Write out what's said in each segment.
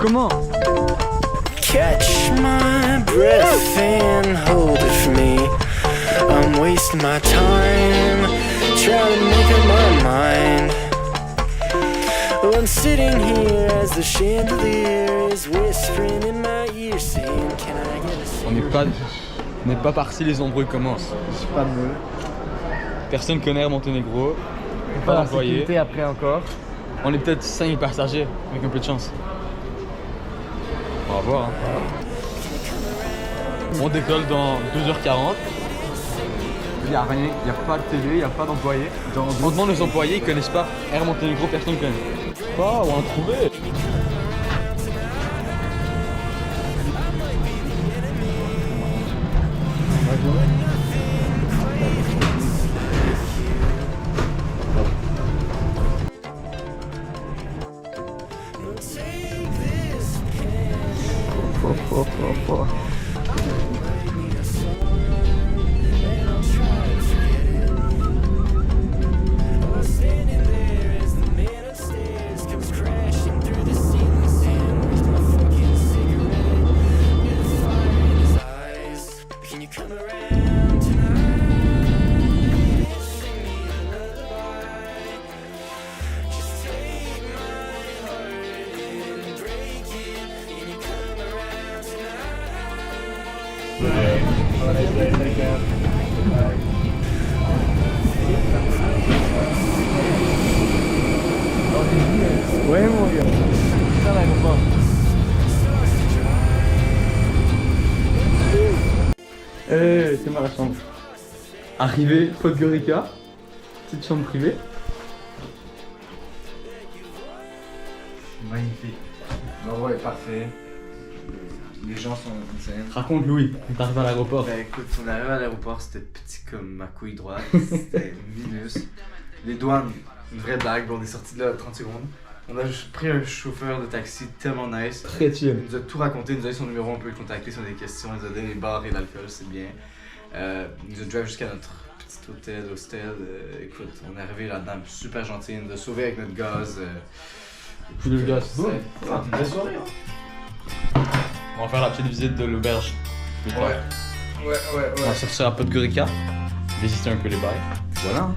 comment? Catch my breath and hold it for me. I'm wasting my time trying to make up my mind. I'm sitting here as the chandelier is whispering in my ear saying, can I get a On n'est pas parti, les embrouilles commencent. J'ai pas de mots. Personne connaît Air Monténégro. Pas la d'employés. sécurité après encore. On est peut-être 5000 passagers, avec un peu de chance. On va voir. Hein. On décolle dans 12h40. Il n'y a rien, il n'y a pas de télé, il n'y a pas d'employés. On demande aux employés, ils connaissent pas Air Monténégro, personne ne connaît. Pas, on va en trouver. Ouais mon gars. C'est ça l'aéroport. C'est ma chambre. Arrivé, Podgorica. Petite chambre privée. Magnifique. L'endroit est parfait. Les gens sont insane. Raconte Louis, on arrive à l'aéroport. Ben écoute, on arrive à l'aéroport, c'était petit comme ma couille droite. C'était minus. Les douanes, une vraie blague. Bon, on est sorti de là 30 secondes. On a juste pris un chauffeur de taxi tellement nice. Très chill. Il nous a tout raconté, il nous a dit son numéro, on peut le contacter si on a des questions. Il nous a donné les bars et l'alcool, c'est bien. Il nous a drivé jusqu'à notre petit hostel. Écoute, on est arrivé là-dedans, super gentil. Il nous a sauvé avec notre gaz. Puis le gars, c'est bon. Une belle soirée, hein? On va faire la petite visite de l'auberge. Ouais, On va sortir à Podgorica, visiter un peu les bails. Voilà.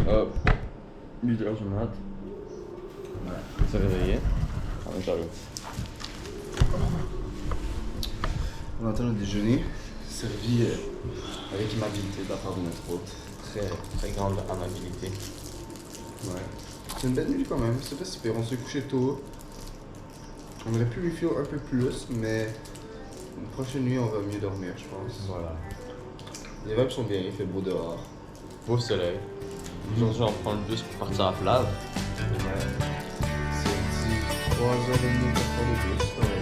Hop, 8h du mat. Ouais. Se réveiller. On est à l'eau. On attend le déjeuner, servi avec amabilité de la part de notre hôte. Très grande amabilité. Ouais. C'est une belle nuit quand même, c'est pas super. On s'est couché tôt. On aurait pu lui faire un peu plus, mais une prochaine nuit on va mieux dormir, je pense. Voilà. Les vibes sont bien, il fait beau dehors. Beau soleil. Aujourd'hui, on prend le bus pour partir à Flave. Ouais. C'est un petit 3h30 pour prendre le bus. Ouais.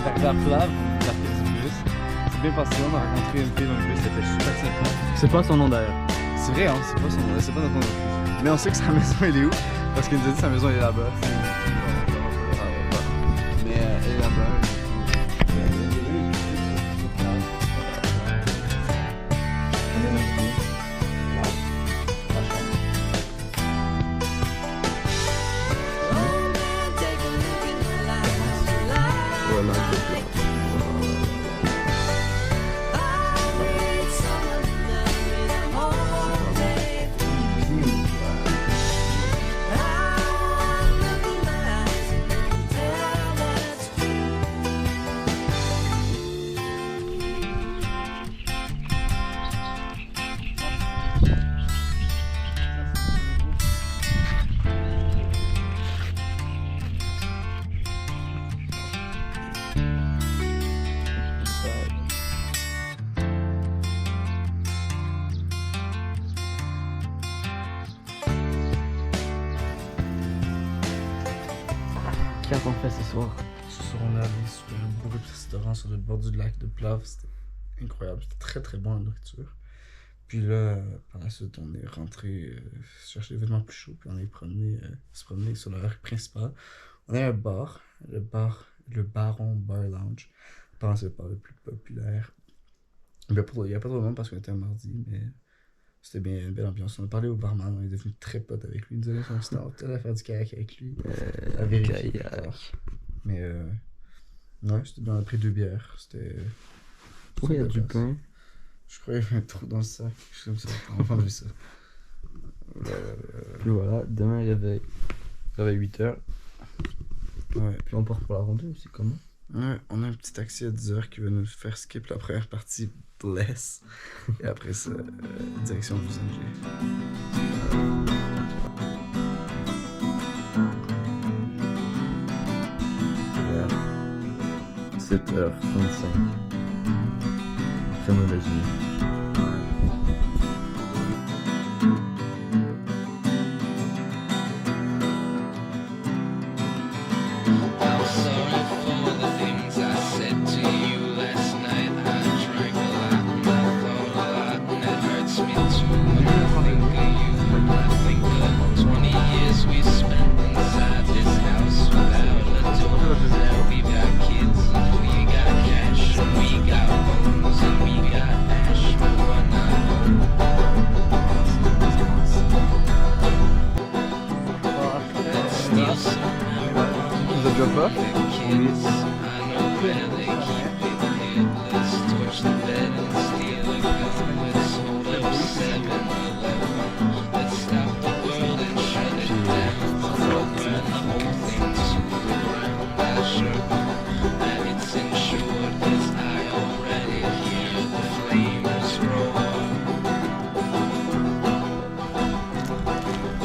J'arrive à Flave, la petite bus. bien passé, on a rencontré une fille dans le bus, c'était super sympa. C'est pas son nom d'ailleurs. C'est vrai, hein, c'est pas notre nom non plus. Mais on sait que sa maison elle est où? Parce qu'il nous a dit que sa maison elle est là-bas. Mais elle est là-bas. Qu'est-ce qu'on fait ce soir? Ce soir, on est allé sur un beau petit restaurant sur le bord du lac de Plave. C'était incroyable. C'était très très bon la nourriture. Puis là, par la suite, on est rentré chercher des vêtements plus chauds. Puis on est se promener sur la rue principale. On est à un bar, le Baron Bar Lounge. Je pense que c'est le bar le plus populaire. Il n'y a pas trop de monde parce qu'on était un mardi, mais c'était bien une belle ambiance. On a parlé au barman, on est devenu très potes avec lui. Il nous a donné son start, à faire du kayak avec lui. À vérifier. Mais ouais, c'était bien. On a pris 2 bières. C'était. Oui, il y a du pain. Je croyais qu'il y avait un trou dans le sac. Je suis comme ça. On va enlever ça. Puis voilà, demain réveil 8h. Ouais. Puis on part pour la randonnée aussi, comment? Ouais, on a un petit taxi à 10h qui va nous faire skip la première partie Bless. Et après ça, direction Los Angeles. 7h35. Très mauvaise nuit.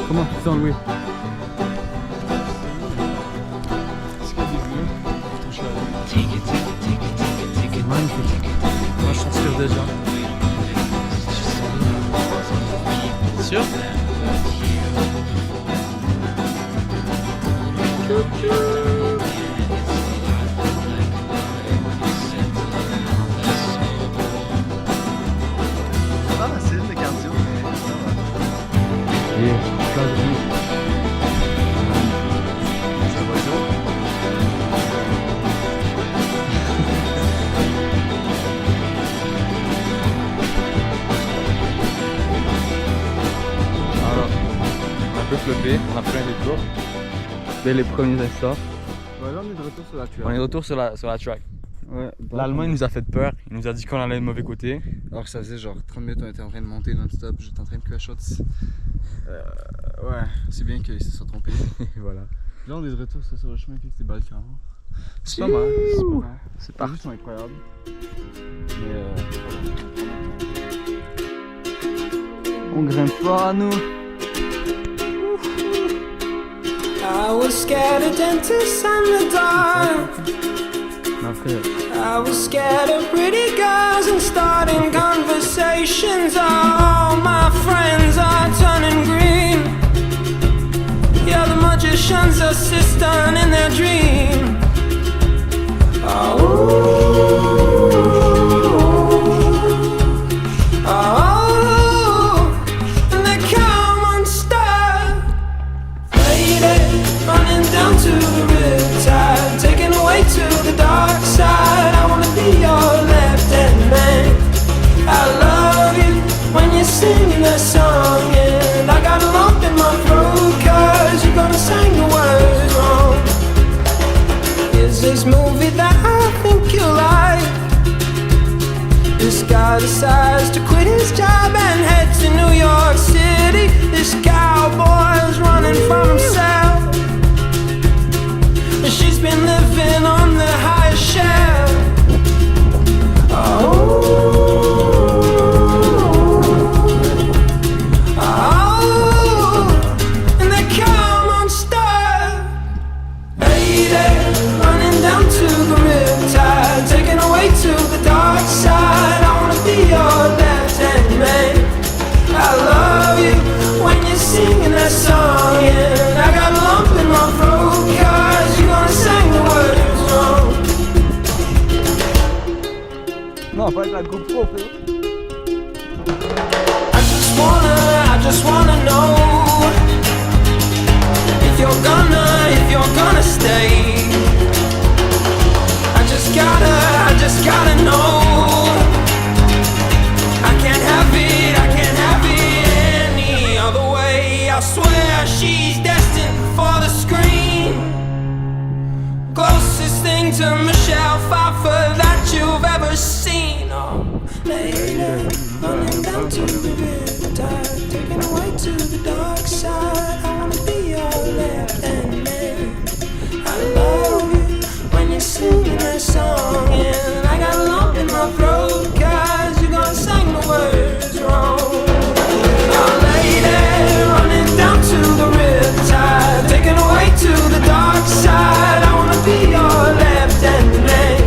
Comment tu te sens, Louis? Magnifique. Moi je transpire déjà. Sûr? C'est pas facile le cardio, mais ça va. Et plein de vie. Ça va ça. Alors, on a un peu flopé, on a plein de tours. Dès les premiers instants. Ouais, là on est de retour sur la track. On est de retour sur la track. Ouais, L'Allemand il nous a fait peur, il nous a dit qu'on allait de mauvais côté. Alors que ça faisait genre 30 minutes, on était en train de monter non-stop, j'étais en train de crash out. Ouais, c'est bien qu'ils se soient trompés. Et voilà. Là on est de retour sur le chemin avec ces Balkans. C'est pas mal, c'est pas mal. C'est Les parti. vues sont incroyables. Mais On grimpe pas nous. I was scared of dentists and the dark. Après, I was scared of pretty girls and starting conversations. All my friends are turning green. Yeah, the magician's assistant in their dream. Oh, decides to quit his job and head to New York City. This cowboy's running from himself. She's been living on the highest shelf. And they come unstuck. Lady, running down to the riptide, taken away to the dark side. I wanna be your left-hand man. I love you when you're singing that song, and I got a lump in my throat 'cause you're gonna sing the words wrong. Non, pas avec la GoPro, frère. I just wanna know if you're gonna stay. I just gotta know. I can't have it any other way. I swear she's destined for the screen. Closest thing to Michelle Pfeiffer that you've ever seen. Oh, lady, running down to the riptide, taken away to the dark side. I wanna be your left-hand man. I love you when you're singing that song, and I got a lump in my throat 'cause you're gonna sing the words wrong. Oh, lady, running down to the riptide, taken away to the dark side. I wanna be your left-hand man.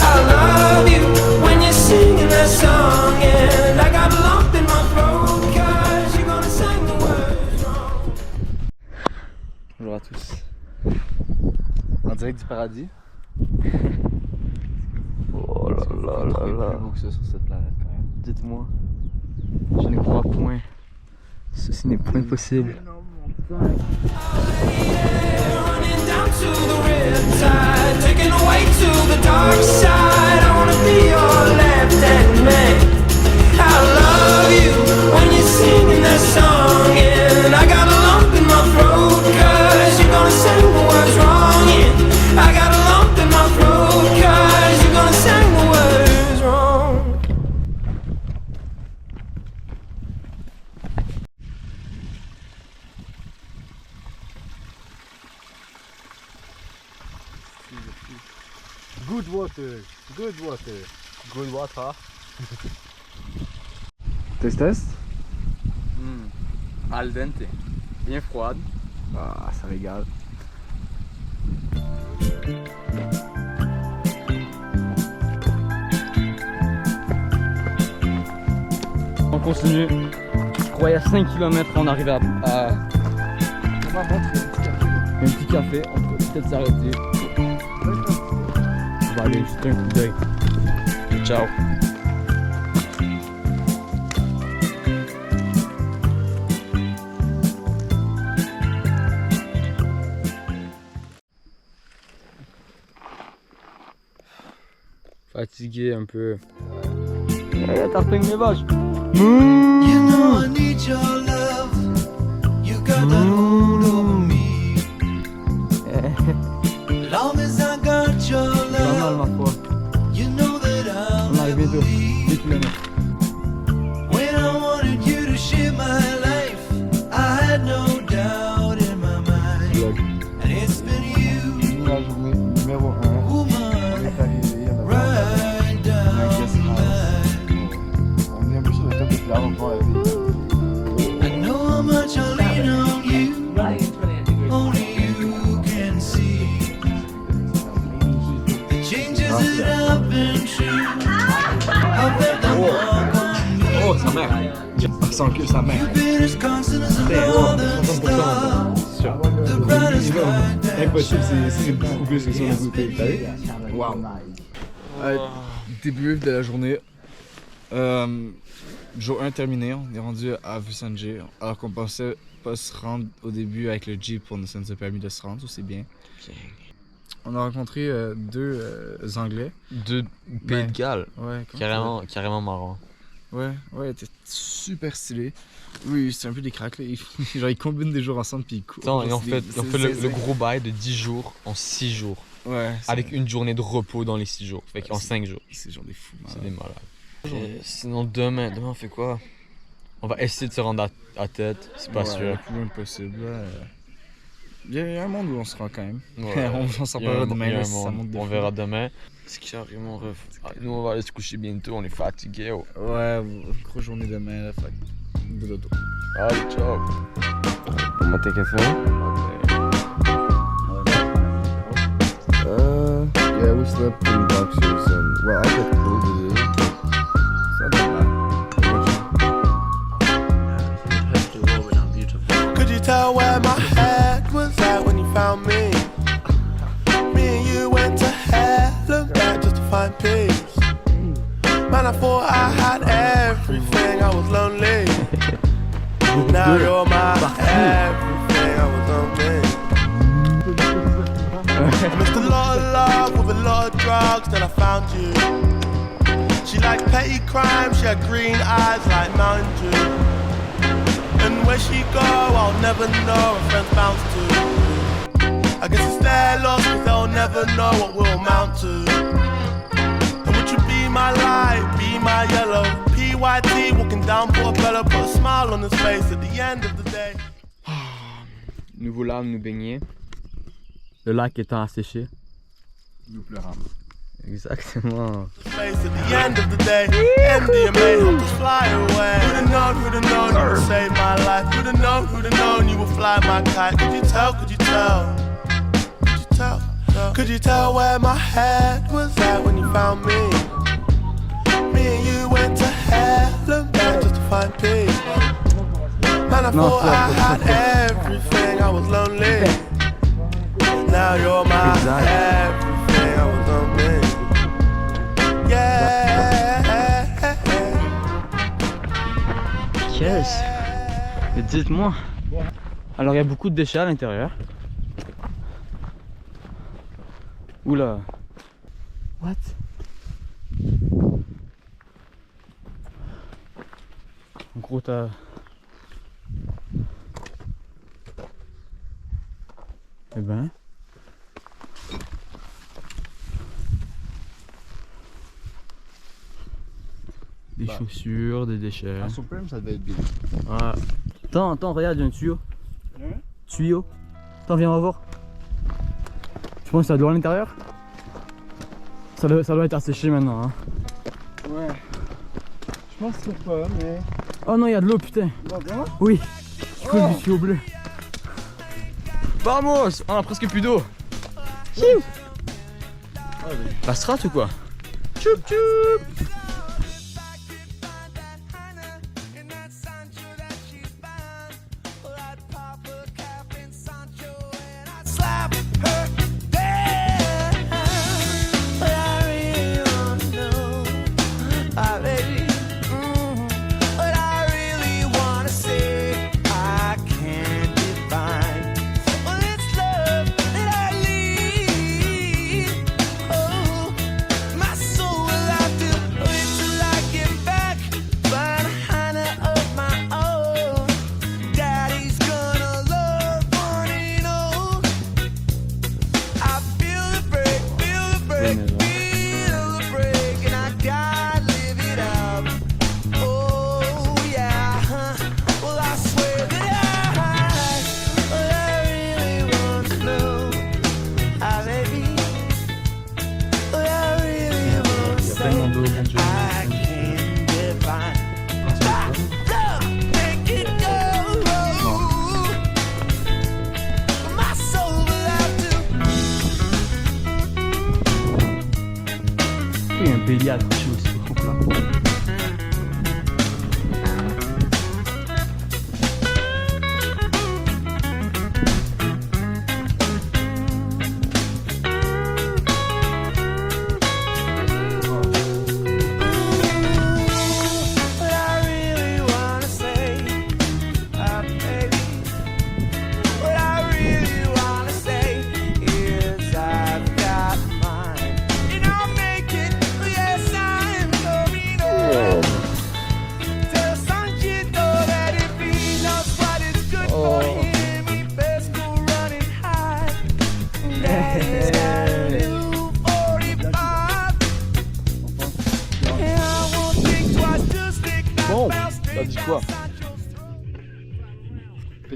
I love you when you're singing that song, and I got a lump in my throat 'cause you're gonna sing the words wrong. Bonjour à tous. En direct du paradis. Oh là là là là. Plus beau que ça sur cette planète quand même. Dites-moi, je n'y crois point. Ceci n'est point possible. Running down to the riptide, taken away to the dark side. I wanna be your left-hand man. I love you when you're singing that song, and I got a lump in my throat 'cause you're gonna sing the words wrong. Yeah, I got a lump in my throat 'cause you're gonna sing the words wrong. Good water, good water. Good water. Test. Al dente. Bien froide. Ah, ça régale. On continue. Je croyais à 5 km on arrive à On va rentrer un petit café. On peut peut-être s'arrêter. On va aller jeter un coup d'œil. Ciao. Fatigué un peu. La tartine mes vaches. You know I need your love. You got that hold over me. Long as I got your Pas mal love, ma foi. you know that On I'll arrive never bientôt. leave. 10 km. When I wanted you to share my life, I had no doubt in my mind. Vlog. And it's been you, La journée numéro 1. woman, est arrivé, on a right down the line. on est un peu sur le top de plat, on va la vie. I know how much I lean on you. Only you can see the changes that have been true. I've let them walk on me. Oh, sa mère. Sans que sa mère. Been as constant as the northern star, the brightest light. Impossible, c'est beaucoup plus que ça le goûter. T'as vu? Waouh. Début de la journée. Jour 1 terminé, on est rendu à Vusanjé. Alors qu'on pensait pas se rendre au début avec le Jeep, ça nous a permis de se rendre, ça c'est bien. On a rencontré deux Anglais. De Pays de Galles. Ouais, comment Carrément marrant. Ouais, ils étaient super stylés. Oui, c'est un peu des cracks là. Genre, ils combinent des jours ensemble puis ils courent. Attends, et on fait C'est- le gros bail de 10 jours en 6 jours. Ouais. Avec une journée de repos dans les 6 jours. Fait qu'en 5 jours. C'est genre des fous, C'est malades. des malades. Sinon, demain, on fait quoi? On va essayer de se rendre à tête, c'est pas sûr. Le plus loin possible. Il y a un monde où on se rend quand même. Ouais. on s'en Il y a un- parlera demain. il y a là, un si ça monde. monte de On fou. verra demain. Ce qui arrive, mon ref. Nous, on va aller se coucher bientôt, on est fatigués. Oh. Ouais, grosse journée demain. Là, fait que dodo. Allez, ciao. Pour monter café. Yeah, we slept in boxers and well, I got cold today. It's not that bad. Could you tell where my head was at when you found me? Me and you went to hell and back just to find peace. Man, I thought I had everything, I was lonely. Now you're my everything, I was lonely. I missed a lot of love with a lot of drugs, then I found you. She liked petty crime, she had green eyes like Mountain Dew. And where she go, I'll never know, her friends bounce to. I guess it's their loss, cause they'll never know what we'll amount to. And would you be my light, be my yellow? PYT walking down Portobello, put a smile on his face at the end of the day. Nouveau lac, nous baigner. Le lac étant asséché. Nous pleurons. Exactement. Face at the end of the day, MDMA helped us fly away. Who'da known you would save my life? Who'da known you would fly my kite? Could you tell, could you tell? Could you tell? Could you tell where my head was at when you found me? Me and you went to hell and back just to find peace. Man, I thought I had everything, I was lonely. Now you're my everything, I was lonely. Yeah. Yes. Mais dites-moi. Alors il y a beaucoup de déchets à l'intérieur. Oula. What? En gros t'as... Eh ben... Des chaussures, des déchets. En Supreme, ça devait être bien. Ouais. Attends, regarde, il y a un tuyau. Tuyau. Attends, viens, on va voir. Tu penses que ça doit à l'intérieur? Ça doit être asséché maintenant. Hein. Ouais. Je pense que pas, mais. Oh non, il y a de l'eau, putain. Non, vraiment? Oui. Il coule du tuyau bleu. Vamos! On a presque plus d'eau. La strat ou quoi? Tchoup tchoup!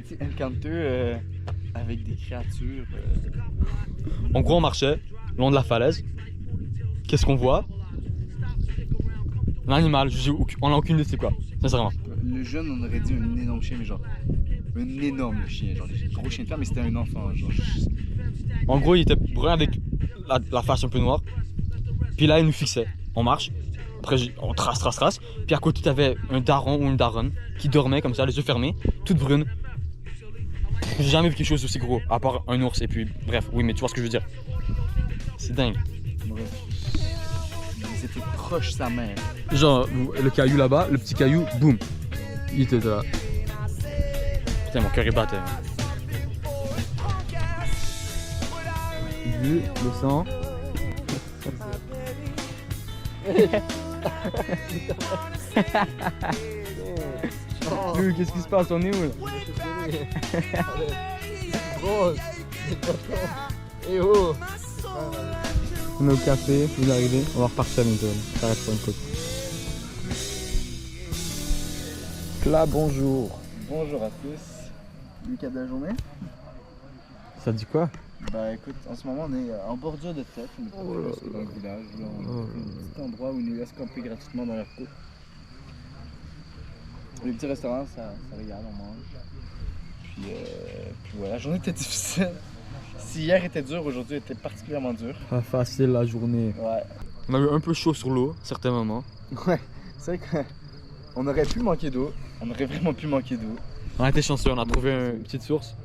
petit encounter avec des créatures. En gros, on marchait le long de la falaise. Qu'est-ce qu'on voit? Un animal, on n'a aucune idée c'est quoi, sincèrement. Le jeune, on aurait dit un énorme chien, mais genre. Un énorme chien, genre des gros chiens de fer, mais c'était un enfant. Genre, En gros, il était brun avec la face un peu noire. Puis là, il nous fixait. On marche. Après, on trace. Puis à côté, t'avais un daron ou une daronne qui dormait comme ça, les yeux fermés, toute brune. J'ai jamais vu quelque chose d'aussi gros, à part un ours. Et puis, bref, oui, mais tu vois ce que je veux dire. C'est dingue. bref. Ils étaient proches sa mère. Genre, le caillou là-bas, le petit caillou, boum. Il était là. Putain, mon cœur est battait. Le sang. Qu'est-ce qui se passe? On est où là? On est au café, vous arrivez, on va repartir bientôt. Ça reste pour une côte. Là, bonjour. Bonjour à tous. Lucas de la journée. Ça dit quoi? Bah écoute, en ce moment on est en bordure de tête, on est pas dans le village, là, on a un petit endroit où ils nous laissent camper gratuitement dans leur coupe. Les petits restaurants, ça régale, on mange. Puis voilà, la journée était difficile. Si hier était dur, aujourd'hui était particulièrement dur. Pas facile la journée. Ouais. On a eu un peu chaud sur l'eau, certains moments. Ouais, c'est vrai qu'on aurait pu manquer d'eau, on aurait vraiment pu manquer d'eau. On a été chanceux, on a trouvé une petite source.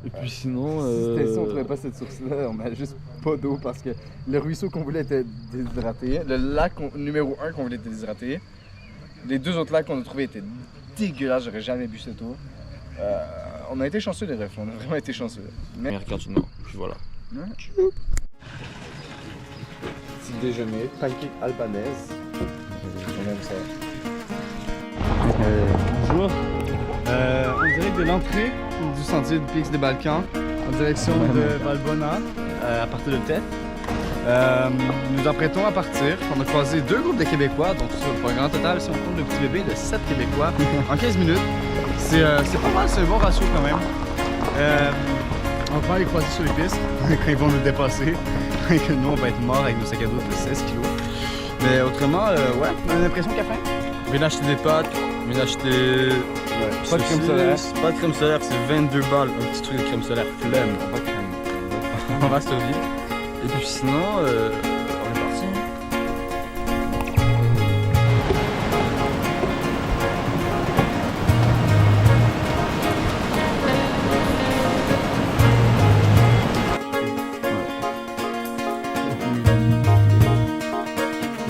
Et puis sinon. Si c'était ça, on trouvait pas cette source-là, on avait juste pas d'eau parce que le ruisseau qu'on voulait était déshydraté. Le lac numéro 1 qu'on voulait était déshydraté. Les deux autres lacs qu'on a trouvés étaient dégueulasses, j'aurais jamais bu cette eau. On a été chanceux les refs, on a vraiment été chanceux. Mais regarde, non, puis voilà. Petit déjeuner, pancake albanaise. On aime ça. Bonjour. En direct de l'entrée du sentier du Pix des Balkans, en direction de Valbona, à partir de Tête. Nous apprêtons à partir. On a croisé deux groupes de Québécois, donc sur le grand total, si on compte le petit bébé, de 7 Québécois en 15 minutes. C'est pas mal, c'est un bon ratio quand même. On va les croiser sur les pistes quand ils vont nous dépasser. Et que nous, on va être morts avec nos sacs à dos de 16 kilos. Mais autrement, ouais, on a l'impression qu'à fin. Viens acheter des pâtes, viens acheter. Pas de crème solaire. Pas de crème solaire, c'est 22 balles, un petit truc de crème solaire, flemme. On va se vivre. Et puis sinon, on est parti.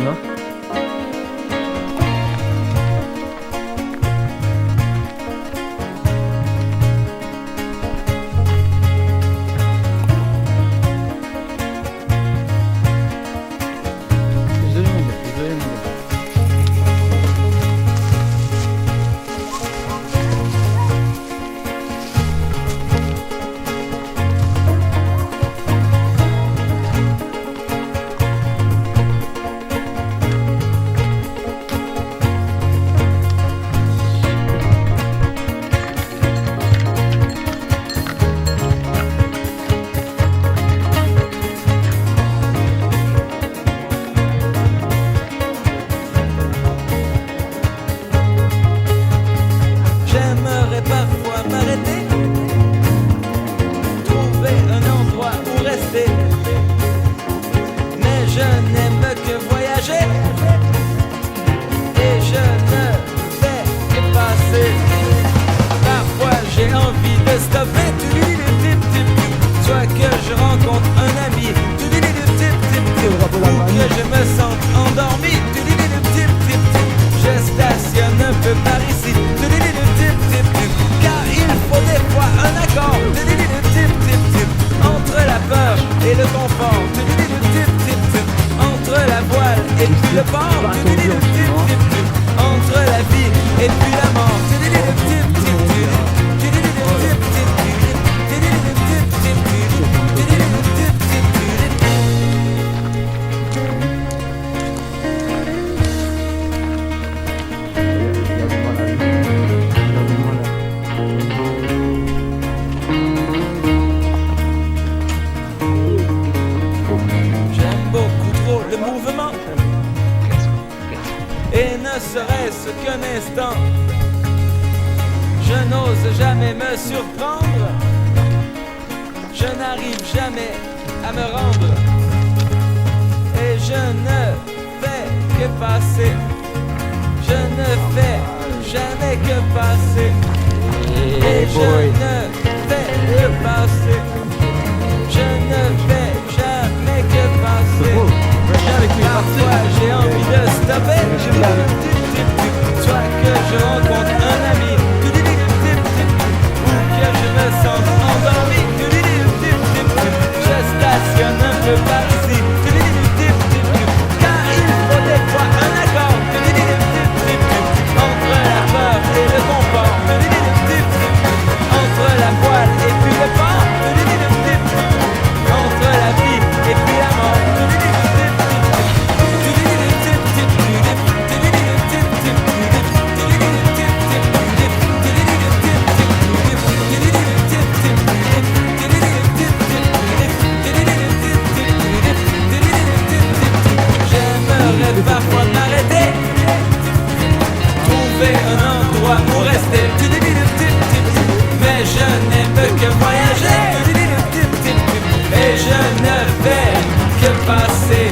Là. J'aime beaucoup trop le mouvement. Et ne serait-ce qu'un instant, je n'ose jamais me surprendre. Je n'arrive jamais à me rendre. Et je ne fais que passer. Je ne fais jamais que passer. Et je ne fais que passer. Je ne fais jamais que passer. Parfois j'ai envie de stopper. Soit que je rencontre un ami, ou que je me sente endormi. Je stationne un peu par ici. Car il faut des fois un accord entre la peur et le confort, entre la voile et puis le port, entre la vie et puis la mort. J'aimerais parfois m'arrêter, trouver un endroit où rester. Mais je n'aime que voyager. Et je ne fais que passer.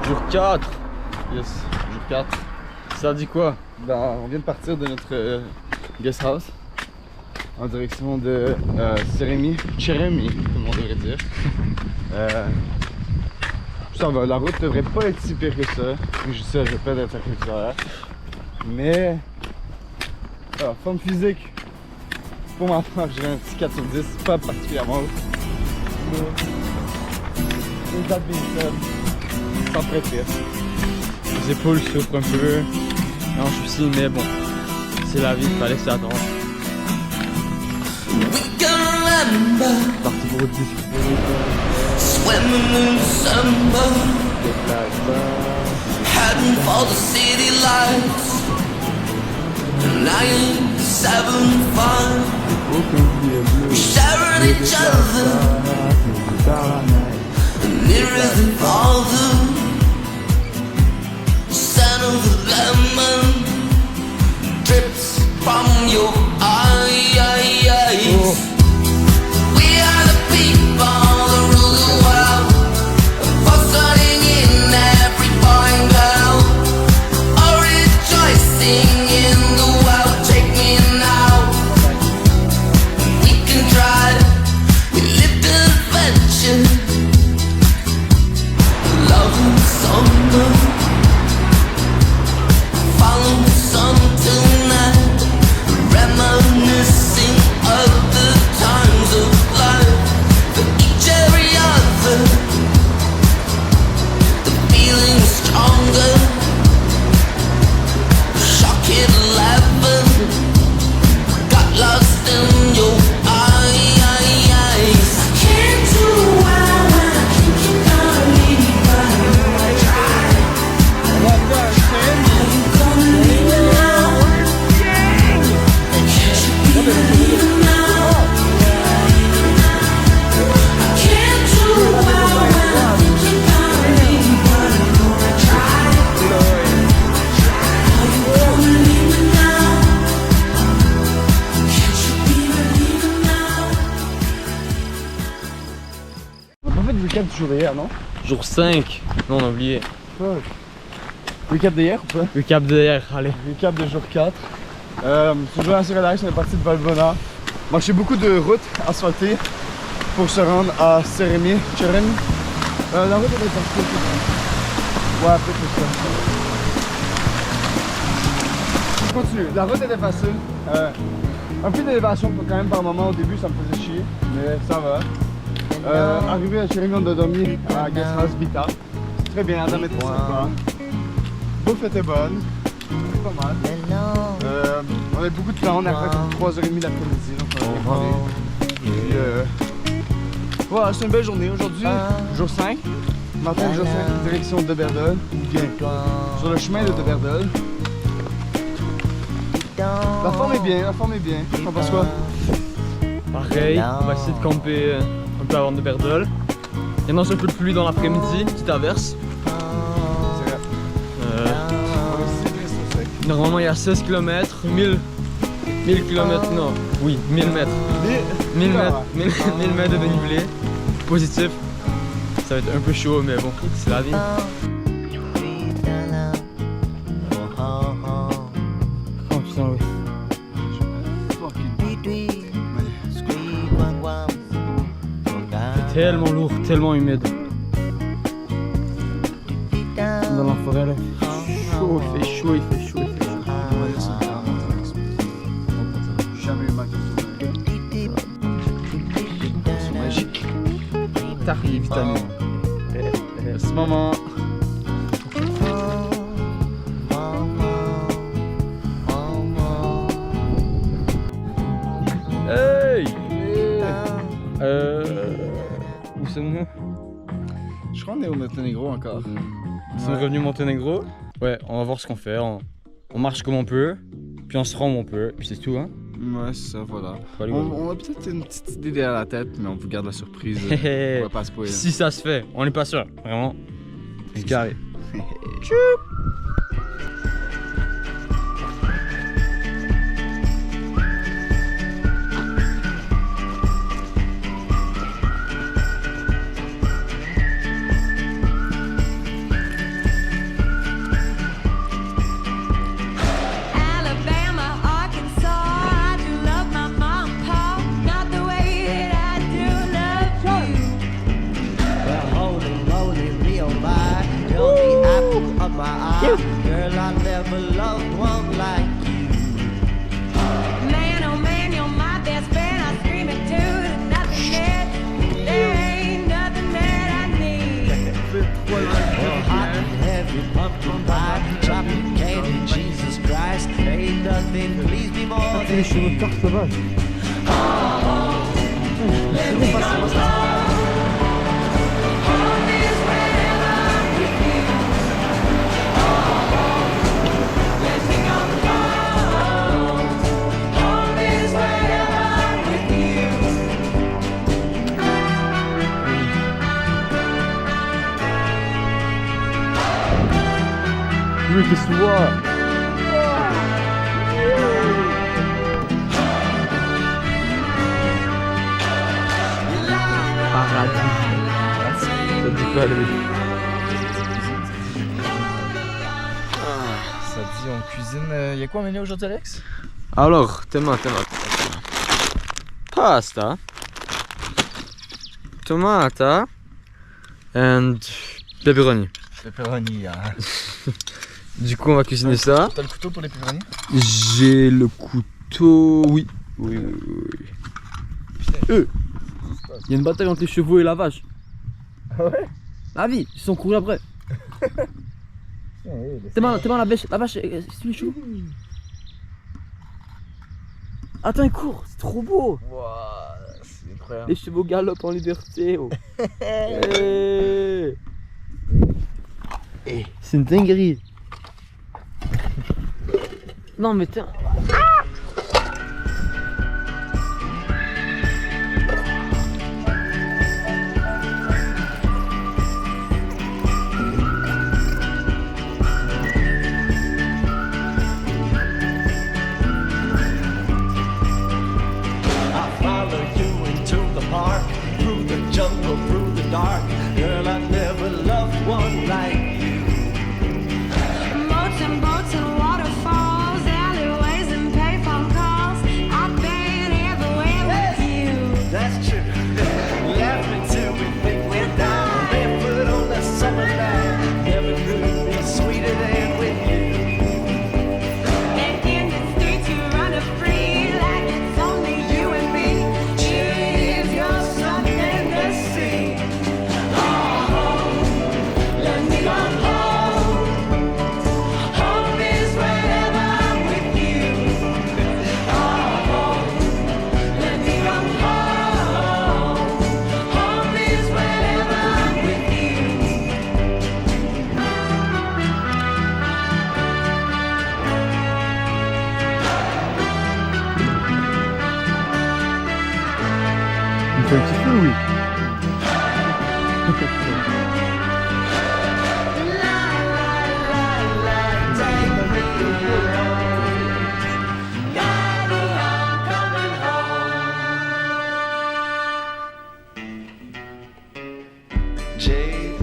Jour 4. Yes, jour 4. Ça dit quoi? Ben, on vient de partir de notre guest house en direction de Cheremi, comme on devrait dire. Ça va, la route devrait pas être si pire que ça. Je sais, je vais pas être circulaire. Mais, forme physique, pour ma part, je dirais un petit 4 sur 10, pas particulièrement haut. Mais, that being said, sans prêter. Les épaules souffrent un peu. Non, je suis mais bon. C'est la vie, fallait s'y attendre. Parti pour le disque. Swimming in December, heading for the city lights. 975, we sharing each other, nearer than farther. Scent of the lemon drips from your eyes. We are the people that rule the world, fostering in every boy and girl, all rejoicing in the world. Take me now, we can try. We live the adventure, love and summer, follow the sun till night, reminiscing of the times of life. For each every other, the feeling is stronger. Shock at 11, got lost in your eyes. Can't do well when I think you're gonna leave me, but I know I tried. Are you gonna leave me now? Can't you be believing now? I can't do well when I think you're gonna leave me, but I know I tried. Are you gonna leave me now? Can't you be believing now? On a pas fait de recap du jour d'hier, non? Jour 5. Non, on a oublié. Fuck. Recap d'hier ou pas? Le cap d'hier, allez. Recap de jour 4. Ce jour assez relax, on est parti de Valbona. Marché beaucoup de routes asphaltées pour se rendre à Cheremi. La route elle est partie. Ouais, peut-être ça. continue. La route était facile. Un peu d'élévation quand même par moment au début, ça me faisait chier, mais ça va. Arrivé à Sheringham de dormir à Guest House Bita. Très bien, Adam était sympa. Bouffe était bonne. C'était pas mal. On avait beaucoup de temps, on a fait 3h30 l'après-midi, donc on a bien parlé. Puis voilà, c'est une belle journée aujourd'hui, jour 5. Matin, jour 5, direction de Berdol, ou bien sur le chemin de Berdol. La forme est bien, T'en penses quoi? Pareil, on va essayer de camper un peu avant de Berdol. Il y a un peu de pluie dans l'après-midi, petite averse. C'est vrai. Normalement il y a 16 km, 1000 km, non, oui, 1000 mètres. 1000 mètres de dénivelé, positif. Ça va être un peu chaud, mais bon, c'est la vie. Oh putain, oui. C'est tellement lourd, tellement humide. Dans la forêt là. Chaud, il fait chaud. Jamais eu mal de sommeil. Magique. Tari vitamine. Merci maman. Hey! Où sommes-nous? Je crois qu'on est au Monténégro encore. Nous sommes revenus au Monténégro. Ouais, on va voir ce qu'on fait. On marche comme on peut, puis on se rend où on peut, puis c'est tout, hein? Ouais, c'est ça, voilà. Allez, On a peut-être une petite idée derrière la tête, mais on vous garde la surprise. On va pas spoiler. Si ça se fait, on n'est pas sûr, vraiment. C'est carré. Alabama, Arkansas, I do love my mom and pop, not the way that I do love you. Well, holy moly, real by, you're the apple of my eye. Girl, I never loved one like you. Man, oh man, you're my best friend. I scream it to the nothingness. There ain't nothing that I need. Well, hot and heavy pumpkin pie, chocolate candy, Jesus Christ. Ain't nothing please me more than you. Oui, qu'est-ce que tu vois? Paradis. Ça dit quoi, lui? Ça dit, on cuisine. Y a quoi à menu aujourd'hui, Alex? Alors, tomate. Pasta. Tomata. And pepperoni. Pepperoni, hein. Du coup, on va cuisiner ça. T'as le couteau pour les pepperoni? J'ai le couteau. Oui. Il y a une bataille entre les chevaux et la vache. Ah ouais? La vie, ils sont courus après. T'es mal, la vache, c'est les chevaux. Attends, il court, c'est trop beau. Wouah, c'est incroyable. Les chevaux galopent en liberté. Oh. Hey. C'est une dinguerie. Non mais tiens. Jungle through the dark, girl, I never loved one like you. Moats and boats and waterfalls, alleyways and fait un petit feu, oui. Jade,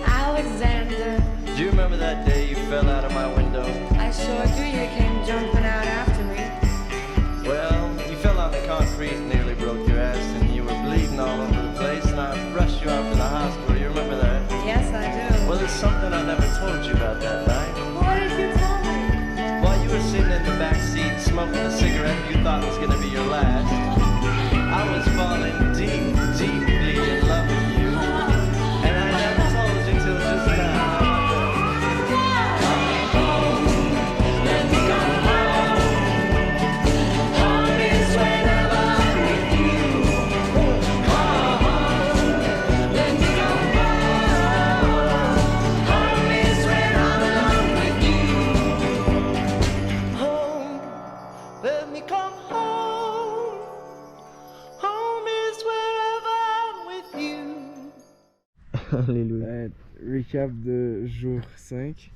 Alexander, do you remember that day you fell out of my window? I sure do. You came jumping out after me. Well, you fell on the concrete and nearly broke your ass, and you were bleeding all over the place, and I rushed you off to the hospital. You remember that? Yes, I do. Well, there's something I never told you about that night. What did you tell me? While you were sitting in the back seat smoking a cigarette you thought was gonna be your last, I was falling deep, deeply in love with you, and I never told you till just now. Home, let me come home. Home is wherever I'm with you. Alléluia. Recap de jour 5.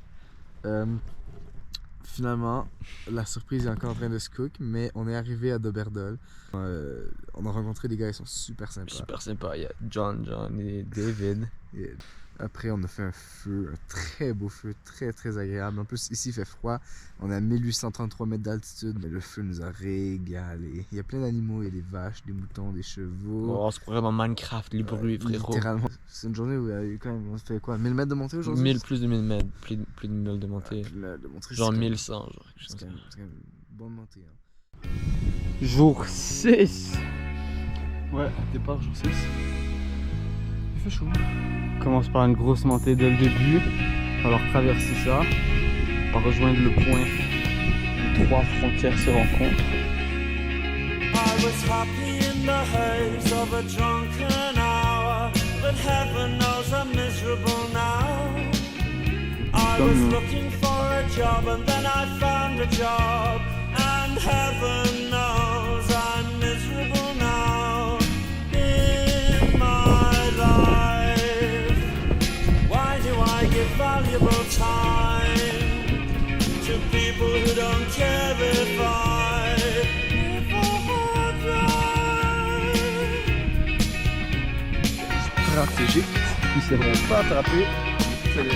Finalement, la surprise est encore en train de se cook, mais on est arrivé à Doberdol. On a rencontré des gars, ils sont super sympas. Super sympa, il y a John et David. Et après, on a fait un feu, un très beau feu, très très agréable. En plus, ici il fait froid, on est à 1833 mètres d'altitude, mais le feu nous a régalé. Il y a plein d'animaux, il y a des vaches, des moutons, des chevaux. Oh, on se croirait dans Minecraft, les bruits, frérot. Littéralement. C'est une journée où il y a eu quand même, on fait quoi, 1000 mètres de montée aujourd'hui? 1000, plus de 1000 mètres, plus de 1000 de montée. De montée, Genre c'est quand même- 1100, genre quelque chose C'est quand comme même une bonne montée. Hein. Jour 6. Ouais, départ jour 6. Il fait chaud. On commence par une grosse montée dès le début. On va alors traverser ça. On va rejoindre le point où 3 frontières se rencontrent. I was happy in the haze of a drunken hour, but heaven knows I'm miserable now. I was looking for a job and then I found a job, and heaven knows I'm miserable now in my life. Why do I give valuable time to people who don't care if I Stratégique. Ils ne seront pas attrapés. C'est les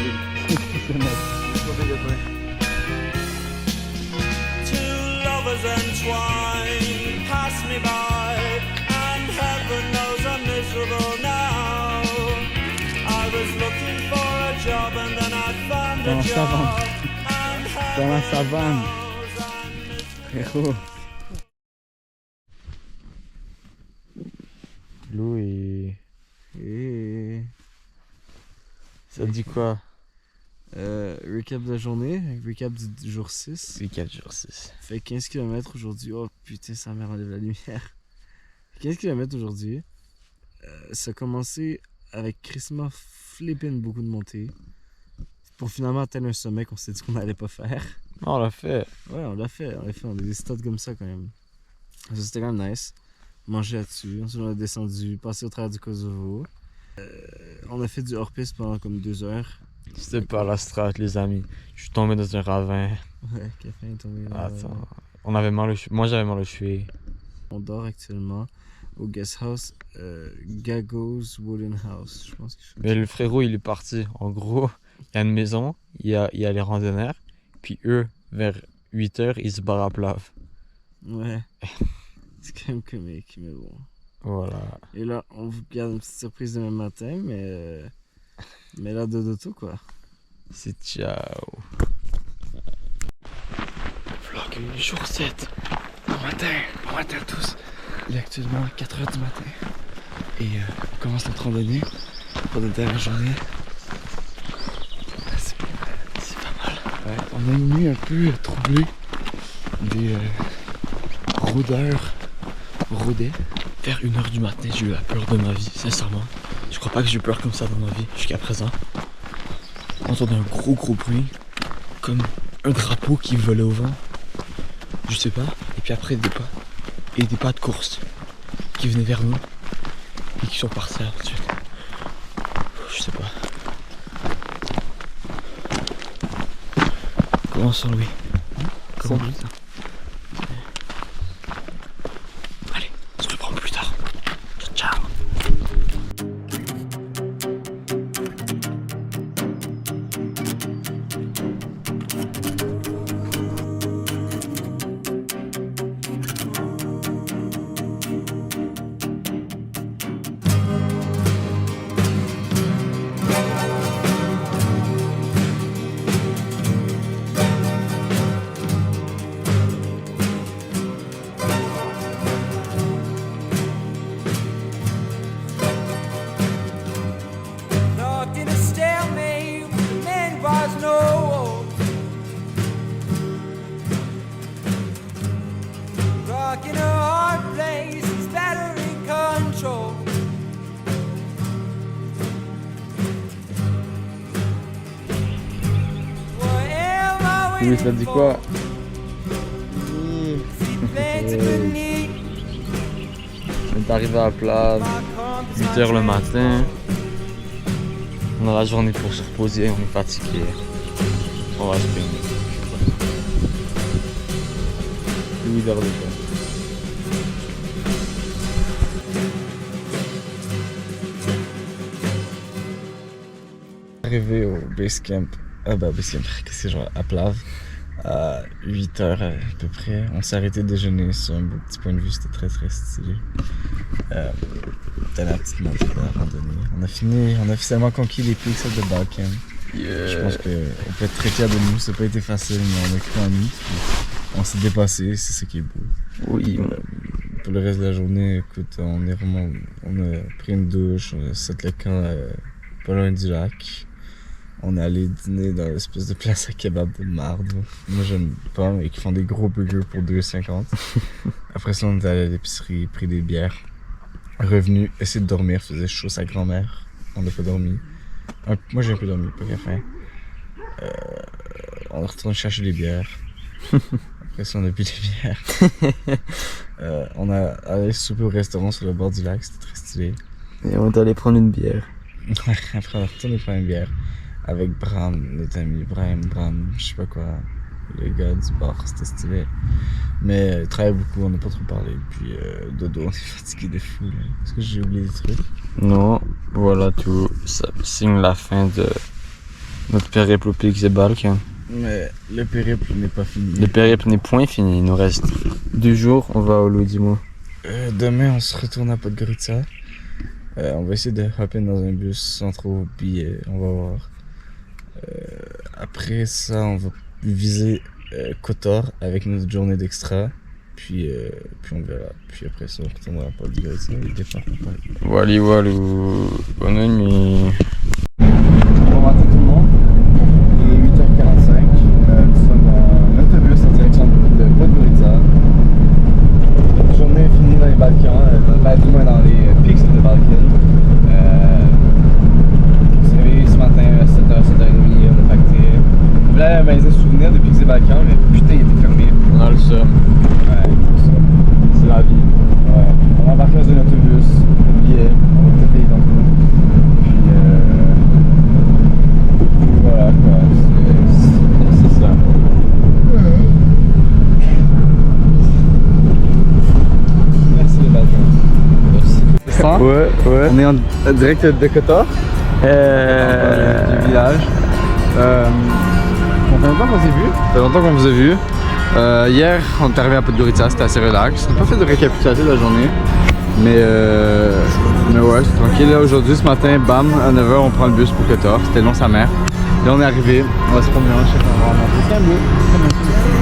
Two lovers entwined pass me by, and heaven knows I'm miserable now. I was looking for a job and then I found Dans a la savane. job, and Dans la heaven savane. knows I'm miserable. Frérot. Lou et... Ça dit quoi? Recap de la journée, recap du jour 6. C'est 4 jours 6. Fait 15 km aujourd'hui. Oh putain, sa mère enlève la lumière. 15 km aujourd'hui. Ça a commencé avec crissement flipping beaucoup de montées. Pour finalement atteindre un sommet qu'on s'est dit qu'on n'allait pas faire. On l'a fait. Ouais, on l'a fait. On a des stats comme ça quand même. Ça, c'était quand même nice. Manger là-dessus. Ensuite, on a descendu, passé au travers du Kosovo. On a fait du hors-piste pendant comme 2 heures. C'était pas la strat, les amis. Je suis tombé dans un ravin. Ouais, Café est tombé dans Attends. On avait mal au cheveu. Moi, j'avais mal au cheveu. On dort actuellement au guest house Gago's Wooden House. Je pense que je... Mais le frérot, il est parti. En gros, il y a une maison, il y a les randonneurs, puis eux, vers 8h, ils se barrent à plat. Ouais. C'est quand même comique, mais bon. Voilà. Et là, on vous garde une petite surprise demain matin, mais là, dodo quoi. C'est ciao. Vlog jour 7. Bon matin à tous. Il est actuellement 4h du matin. Et on commence notre randonnée pour notre dernière journée. C'est pas mal. Ouais, on a une nuit un peu troublée. Des rôdeurs rôdaient. Vers 1h du matin, j'ai eu la peur de ma vie, sincèrement. Je crois pas que j'ai eu peur comme ça dans ma vie jusqu'à présent. On entendait un gros bruit, comme un drapeau qui volait au vent. Je sais pas. Et puis après des pas. Et des pas de course qui venaient vers nous. et qui sont partis là tout de suite. Je sais pas. Comment ça, Louis? Comment ça? Allez, on se reprend plus tard. Ciao, ciao. Locked in a stalemate with the man was no. Rock in a hard place, his battery control. Louis, t'as dit quoi? On est arrivé à la plage. 8h le matin. On a la journée pour se reposer, on est fatigué. On va se baigner. Louis dort déjà. Arrivé au base camp, base camp, qu'est-ce que genre à Plave, à 8h à peu près. On s'est arrêté déjeuner sur un beau petit point de vue, c'était très très stylé. C'était la petite montée de la randonnée. On a officiellement conquis les pics de Balkan. Je pense qu'on peut être très fiers de nous, ça n'a pas été facile, mais on a cru en nous. Puis on s'est dépassé, c'est ça qui est beau. Oui. Pour le reste de la journée, écoute, on a pris une douche, on a sauté le camp pas loin du lac. On est allé dîner dans l'espèce de place à kebab de marde. Moi j'aime pas, mais qui font des gros burgers pour 2,50. Après ça, on est allé à l'épicerie, pris des bières. Revenu, essayé de dormir, faisait chaud sa grand-mère. On n'a pas dormi. Moi j'ai un peu dormi, pas qu'à fin. On est retourné chercher les bières. Après ça, on a bu des bières. On a allé souper au restaurant sur le bord du lac, c'était très stylé. Et on est allé prendre une bière. Après, on est retourné prendre une bière avec Bram, notre ami Bram, je sais pas quoi, le gars du bar, c'était stylé. Mais il travaille beaucoup, on n'a pas trop parlé. Puis dodo, on est fatigué de fou. Est-ce que j'ai oublié des trucs? Non, voilà tout. Ça signe la fin de notre périple au Pics des Balkans. Mais le périple n'est pas fini. Le périple n'est point fini, il nous reste 2 jours, on va au Louis, dis-moi. Demain, on se retourne à Podgorica. On va essayer de hopper dans un bus sans trop billets, on va voir. Après ça, on va viser Kotor avec notre journée d'extra. Puis on verra. Puis après ça, on retournera à Podgorica et départ. Wally Walou, bonne nuit. Bon matin tout le monde. Il est 8h45. Nous sommes en autobus en direction de Podgorica. La journée est finie dans les Balkans, du moins dans les Pics de Balkans. On s'est réveillé ce matin à 7h, 7h30, on a pacté. On voulait aller à un magasin de souvenirs de Pics des Balkans, mais putain, il était fermé. On a le seum. Ouais, c'est ça. C'est la vie. Ouais. On va embarquer dans un autobus, un billet, on va peut-être payer dans tout. Puis voilà quoi, c'est ça. Merci les Balkans. Merci. Ça? Ouais. On est en direct de Kotor, du village. Ça fait longtemps qu'on s'est vu. Ça fait longtemps qu'on vous a vu. Hier, on est arrivé à Podgorica, c'était assez relax. On n'a pas fait de récapitulation de la journée. Mais ouais, c'est tranquille. Là, aujourd'hui, ce matin, bam, à 9h, on prend le bus pour Kotor. C'était long sa mère. Là, on est arrivé. On va se promener en chef. On va remonter. C'est un beau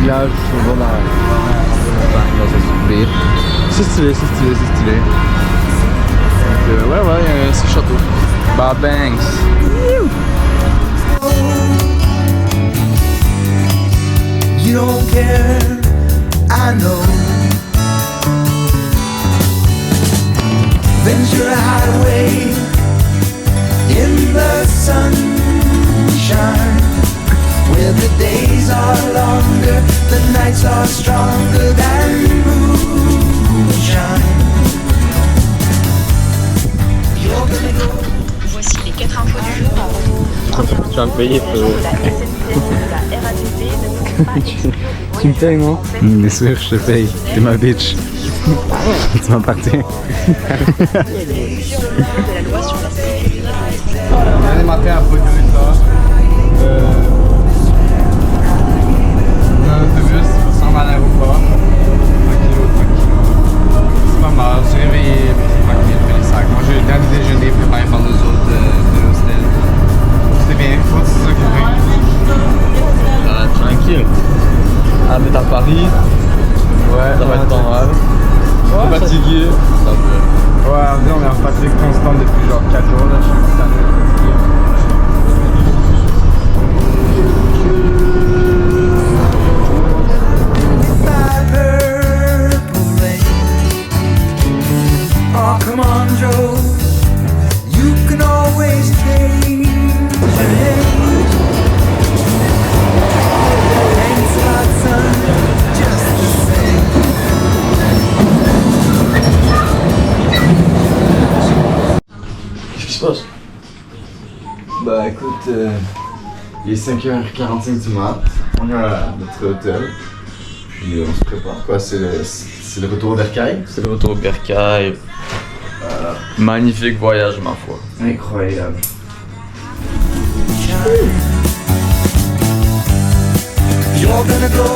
village, on va dans la montagne, dans un soupir. C'est stylé. Donc, ouais, c'est château. Bah, banks. You don't care, I know. Venture a hideaway in the sunshine, where the days are longer, the nights are stronger than moonshine. Tu vas me payer, frérot. Tu me payes, non? Bien sûr, je te paye. T'es ma bitch. Tu m'appartiens. Lundi matin, après 2 heures, dans l'autobus, on s'en va à l'aéroport. Tranquille. C'est pas mal, je suis réveillé, tranquille, je fais les sacs. Moi, j'ai eu le dernier déjeuner préparé par nous autres de l'hostel. C'était bien, faut c'est ça qui fait. Ah, tranquille. Ah, mais à Paris, Ouais, ça va être pas mal. Ouais, fatigué. Ça peut. Ouais, on est en fatigue constante depuis genre 4 jours là, je suis tanné. Oh, come on, Joe. You can always change your name. Thanks a lot, son. Just the same. Qu'est-ce qui se passe? Bah écoute, il est 5h45 du mat, on est à notre hôtel, puis on se prépare quoi, c'est le retour au bercail. C'est le retour au bercail. Magnifique voyage, ma foi. Incroyable. You're gonna go